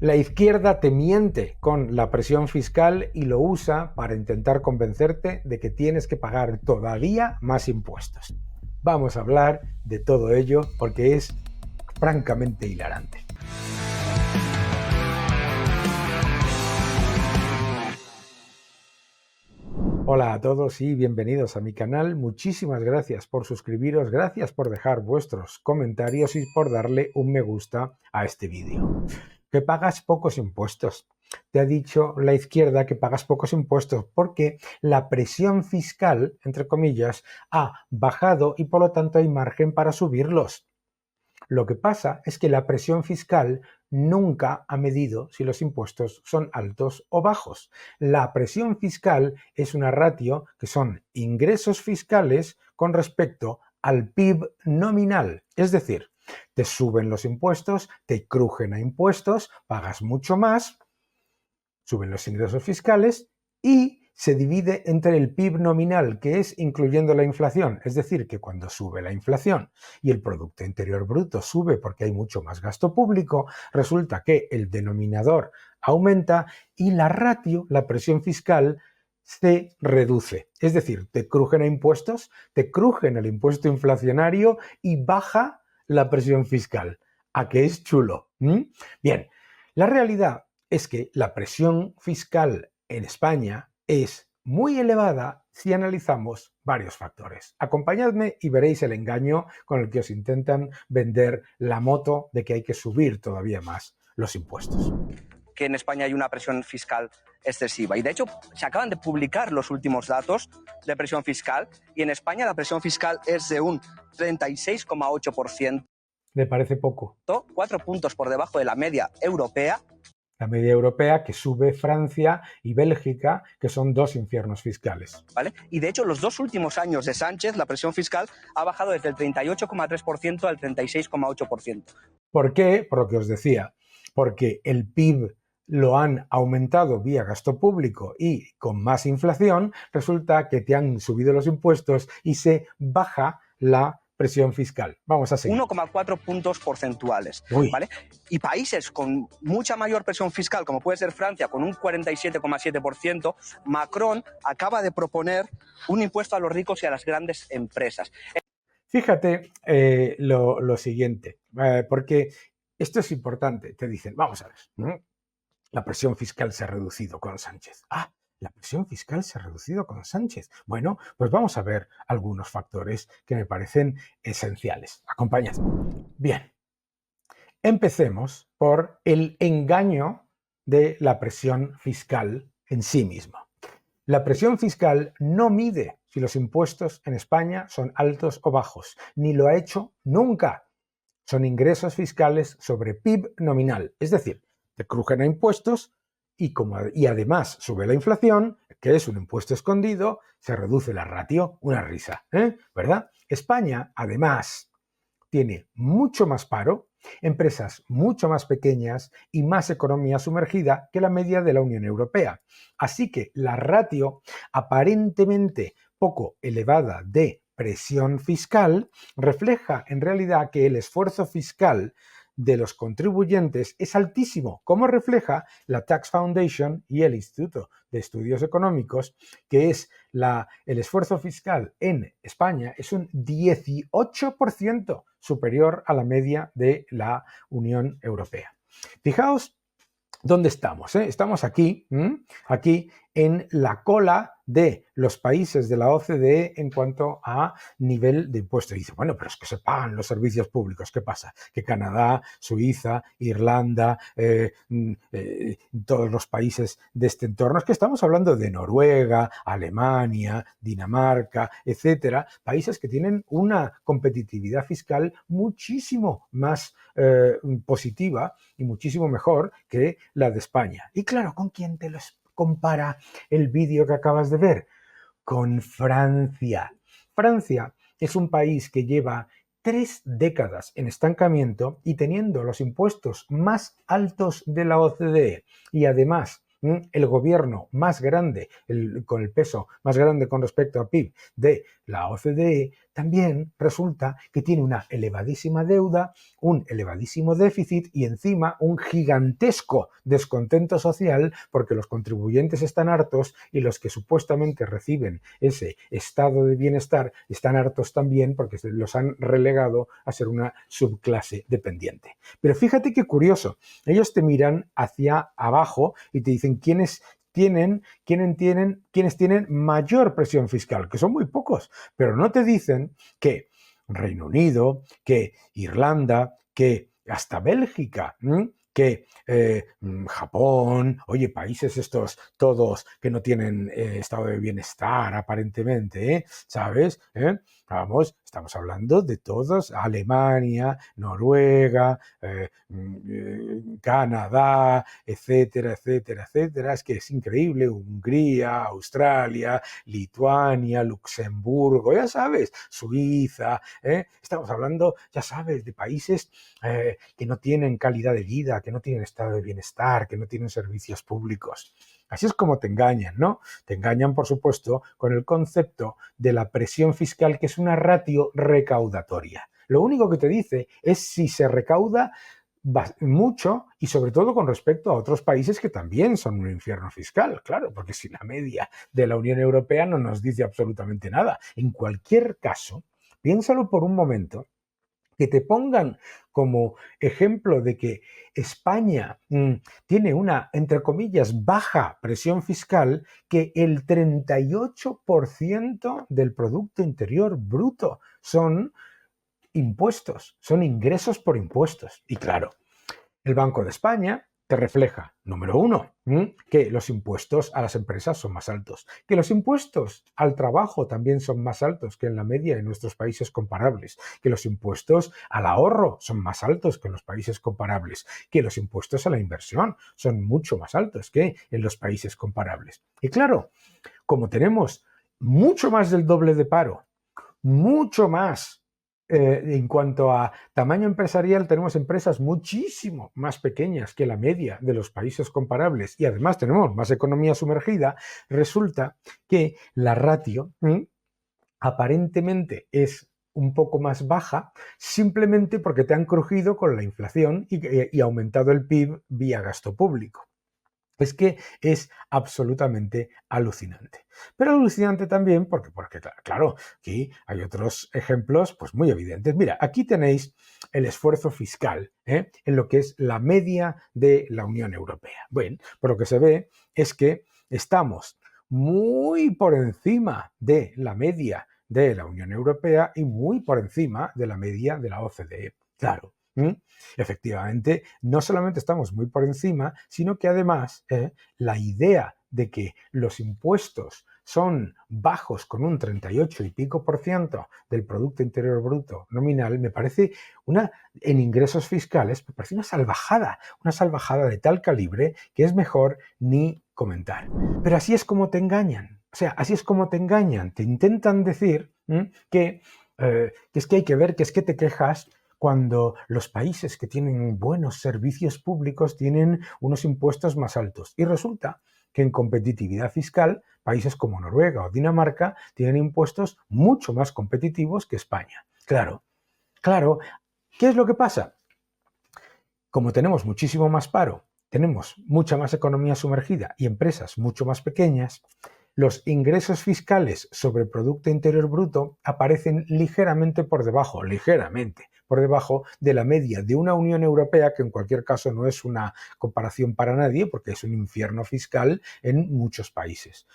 La izquierda te miente con la presión fiscal y lo usa para intentar convencerte de que tienes que pagar todavía más impuestos. Vamos a hablar de todo ello porque es francamente hilarante. Hola a todos y bienvenidos a mi canal. Muchísimas gracias por suscribiros, gracias por dejar vuestros comentarios y por darle un me gusta a este vídeo. Que pagas pocos impuestos. Te ha dicho la izquierda que pagas pocos impuestos porque la presión fiscal, entre comillas, ha bajado y por lo tanto hay margen para subirlos. Lo que pasa es que la presión fiscal nunca ha medido si los impuestos son altos o bajos. La presión fiscal es una ratio que son ingresos fiscales con respecto al PIB nominal. Es decir, te suben los impuestos, te crujen a impuestos, pagas mucho más, suben los ingresos fiscales y se divide entre el PIB nominal, que es incluyendo la inflación. Es decir, que cuando sube la inflación y el Producto Interior Bruto sube porque hay mucho más gasto público, resulta que el denominador aumenta y la ratio, la presión fiscal, se reduce. Es decir, te crujen a impuestos, te crujen el impuesto inflacionario y baja la presión fiscal. ¿A qué es chulo? Bien, la realidad es que la presión fiscal en España es muy elevada si analizamos varios factores. Acompañadme y veréis el engaño con el que os intentan vender la moto de que hay que subir todavía más los impuestos. Que en España hay una presión fiscal excesiva. Y de hecho, se acaban de publicar los últimos datos de presión fiscal y en España la presión fiscal es de un 36,8%. ¿Le parece poco? 4 puntos por debajo de la media europea. La media europea que sube Francia y Bélgica, que son dos infiernos fiscales. ¿Vale? Y de hecho, los dos últimos años de Sánchez, la presión fiscal ha bajado desde el 38,3% al 36,8%. ¿Por qué? Por lo que os decía, porque el PIB lo han aumentado vía gasto público y con más inflación, resulta que te han subido los impuestos y se baja la presión fiscal. Vamos a seguir. 1,4 puntos porcentuales. ¿Vale? Y países con mucha mayor presión fiscal, como puede ser Francia, con un 47,7%, Macron acaba de proponer un impuesto a los ricos y a las grandes empresas. Fíjate lo siguiente, porque esto es importante. Te dicen, vamos a ver, la presión fiscal se ha reducido con Sánchez. La presión fiscal se ha reducido con Sánchez. Bueno, pues vamos a ver algunos factores que me parecen esenciales. Acompáñame. Bien, empecemos por el engaño de la presión fiscal en sí misma. La presión fiscal no mide si los impuestos en España son altos o bajos, ni lo ha hecho nunca. Son ingresos fiscales sobre PIB nominal, es decir, te crujen a impuestos y además sube la inflación, que es un impuesto escondido, se reduce la ratio, una risa, ¿verdad? España, además, tiene mucho más paro, empresas mucho más pequeñas y más economía sumergida que la media de la Unión Europea. Así que la ratio aparentemente poco elevada de presión fiscal refleja en realidad que el esfuerzo fiscal de los contribuyentes es altísimo, como refleja la Tax Foundation y el Instituto de Estudios Económicos, que es el esfuerzo fiscal en España es un 18% superior a la media de la Unión Europea. Fijaos dónde estamos, Estamos aquí en la cola de los países de la OCDE en cuanto a nivel de impuestos. Y dice, bueno, pero es que se pagan los servicios públicos. ¿Qué pasa? Que Canadá, Suiza, Irlanda, todos los países de este entorno, es que estamos hablando de Noruega, Alemania, Dinamarca, etcétera, países que tienen una competitividad fiscal muchísimo más positiva y muchísimo mejor que la de España. Y claro, ¿con quién te los compara el vídeo que acabas de ver? Con Francia. Francia es un país que lleva 3 décadas en estancamiento y teniendo los impuestos más altos de la OCDE y además el gobierno más grande, con el peso más grande con respecto a PIB de la OCDE, también resulta que tiene una elevadísima deuda, un elevadísimo déficit y encima un gigantesco descontento social porque los contribuyentes están hartos y los que supuestamente reciben ese estado de bienestar están hartos también porque los han relegado a ser una subclase dependiente. Pero fíjate qué curioso, ellos te miran hacia abajo y te dicen quiénes tienen mayor presión fiscal, que son muy pocos, pero no te dicen que Reino Unido, que Irlanda, que hasta Bélgica, que Japón, oye, países estos todos que no tienen estado de bienestar aparentemente, ¿sabes? Vamos, estamos hablando de todos, Alemania, Noruega, Canadá, etcétera, etcétera, etcétera. Es que es increíble, Hungría, Australia, Lituania, Luxemburgo, ya sabes, Suiza, estamos hablando, ya sabes, de países que no tienen calidad de vida, que no tienen estado de bienestar, que no tienen servicios públicos. Así es como te engañan, ¿no? Te engañan, por supuesto, con el concepto de la presión fiscal, que es una ratio recaudatoria. Lo único que te dice es si se recauda mucho y sobre todo con respecto a otros países que también son un infierno fiscal, claro, porque si la media de la Unión Europea no nos dice absolutamente nada. En cualquier caso, piénsalo por un momento, que te pongan como ejemplo de que España tiene una, entre comillas, baja presión fiscal, que el 38% del Producto Interior Bruto son impuestos, son ingresos por impuestos. Y claro, el Banco de España te refleja, número uno, que los impuestos a las empresas son más altos, que los impuestos al trabajo también son más altos que en la media en nuestros países comparables, que los impuestos al ahorro son más altos que en los países comparables, que los impuestos a la inversión son mucho más altos que en los países comparables. Y claro, como tenemos mucho más del doble de paro, mucho más en cuanto a tamaño empresarial, tenemos empresas muchísimo más pequeñas que la media de los países comparables y además tenemos más economía sumergida. Resulta que la ratio aparentemente es un poco más baja simplemente porque te han crujido con la inflación y aumentado el PIB vía gasto público. Es que es absolutamente alucinante. Pero alucinante también porque claro, aquí hay otros ejemplos pues muy evidentes. Mira, aquí tenéis el esfuerzo fiscal en lo que es la media de la Unión Europea. Bueno, por lo que se ve es que estamos muy por encima de la media de la Unión Europea y muy por encima de la media de la OCDE. Claro. Efectivamente, no solamente estamos muy por encima, sino que además la idea de que los impuestos son bajos con un 38 y pico por ciento del Producto Interior Bruto nominal, me parece en ingresos fiscales, me parece una salvajada de tal calibre que es mejor ni comentar. Pero así es como te engañan, o sea, así es como te engañan, te intentan decir que es que hay que ver, que es que te quejas cuando los países que tienen buenos servicios públicos tienen unos impuestos más altos. Y resulta que en competitividad fiscal, países como Noruega o Dinamarca tienen impuestos mucho más competitivos que España. Claro, ¿qué es lo que pasa? Como tenemos muchísimo más paro, tenemos mucha más economía sumergida y empresas mucho más pequeñas, los ingresos fiscales sobre el Producto Interior Bruto aparecen ligeramente por debajo de la media de una Unión Europea que en cualquier caso no es una comparación para nadie porque es un infierno fiscal en muchos países.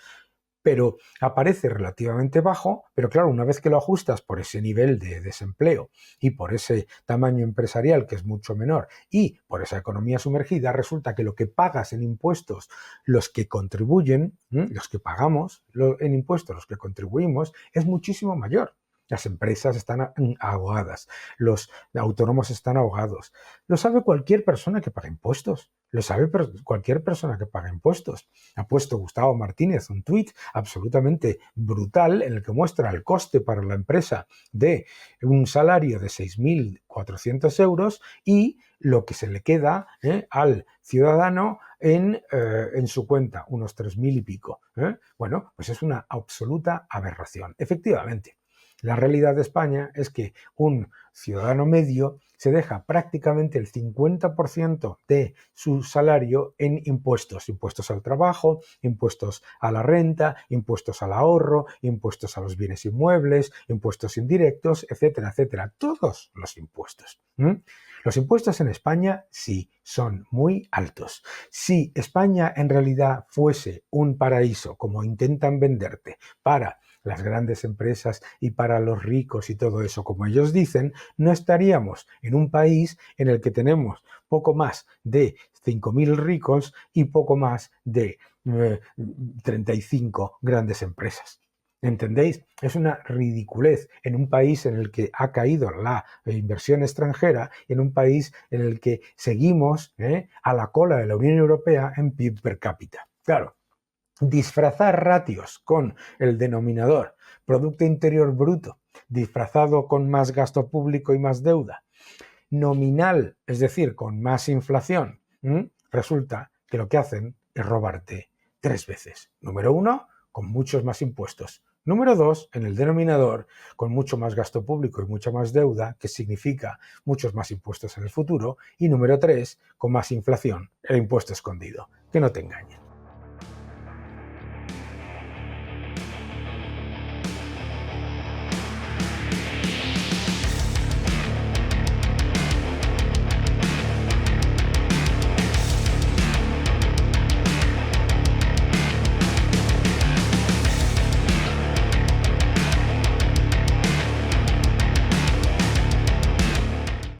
Pero aparece relativamente bajo, pero claro, una vez que lo ajustas por ese nivel de desempleo y por ese tamaño empresarial que es mucho menor y por esa economía sumergida, resulta que lo que pagas en impuestos, los que contribuyen, los que pagamos en impuestos, los que contribuimos, es muchísimo mayor. Las empresas están ahogadas, los autónomos están ahogados. Lo sabe cualquier persona que paga impuestos. Lo sabe cualquier persona que paga impuestos. Ha puesto Gustavo Martínez un tuit absolutamente brutal en el que muestra el coste para la empresa de un salario de 6.400 euros y lo que se le queda al ciudadano en su cuenta, unos 3.000 y pico. Bueno, pues es una absoluta aberración. Efectivamente, La realidad de España es que un ciudadano medio se deja prácticamente el 50% de su salario en impuestos. Impuestos al trabajo, impuestos a la renta, impuestos al ahorro, impuestos a los bienes inmuebles, impuestos indirectos, etcétera, etcétera. Todos los impuestos. Los impuestos en España sí son muy altos. Si España en realidad fuese un paraíso, como intentan venderte, para las grandes empresas y para los ricos y todo eso, como ellos dicen, no estaríamos en un país en el que tenemos poco más de 5.000 ricos y poco más de 35 grandes empresas. ¿Entendéis? Es una ridiculez en un país en el que ha caído la inversión extranjera, en un país en el que seguimos a la cola de la Unión Europea en PIB per cápita. Claro, disfrazar ratios con el denominador Producto Interior Bruto, disfrazado con más gasto público y más deuda, nominal, es decir, con más inflación, resulta que lo que hacen es robarte 3 veces. Número 1, con muchos más impuestos. Número 2, en el denominador, con mucho más gasto público y mucha más deuda, que significa muchos más impuestos en el futuro. Y número 3, con más inflación, el impuesto escondido. Que no te engañen.